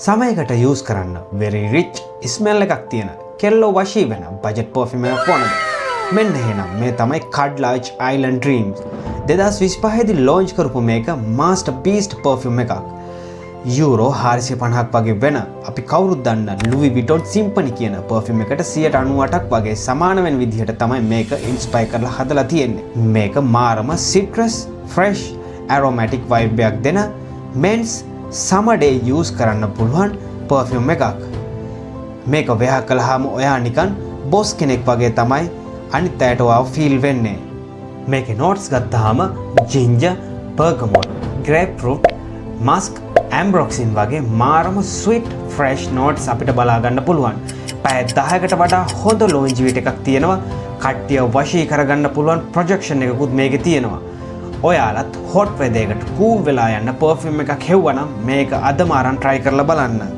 සමයකට use කරන්න very rich smell එකක් තියෙන කෙල්ලෝ වශී වෙන බජට් පර්ෆියුම් එකක් ඕනද? මෙන්න එහෙනම් මේ තමයි Cud Large Island Dreams 2025 දී ලොන්ච් කරපු මේක මාස්ටර් බීස්ට් පර්ෆියුම් එකක්. යූරෝ 450ක් වගේ වෙන අපි කවුරුත් දන්න Louis Vuitton Symphony කියන පර්ෆියුම් එකට 98ක් වගේ සමාන වෙන විදිහට තමයි මේක ඉන්ස්පයර් කරලා හදලා තියෙන්නේ. මේක මාරම citrus fresh aromatic vibe එකක් දෙන men's summer day use කරන්න පුළුවන් perfume එකක්. මේක වෙහ කළාම ඔයා නිකන් boss කෙනෙක් වගේ තමයි අනිත් අයට ඔයාව feel වෙන්නේ. මේකේ notes ගත්තාම ginger, bergamot, grapefruit, musk, ambroxan වගේ මාරම sweet fresh notes අපිට බලා ගන්න පුළුවන්. පැය 10කට වඩා හොඳ longevity එකක් තියෙනවා. කට්ටිය වශී කරගන්න පුළුවන් projection එකකුත් මේකේ තියෙනවා. ඔයාලත් hot weather එකට cool වෙලා යන්න perfume එකක් හෙව්වනම් මේක අදම අරන් try කරලා බලන්න.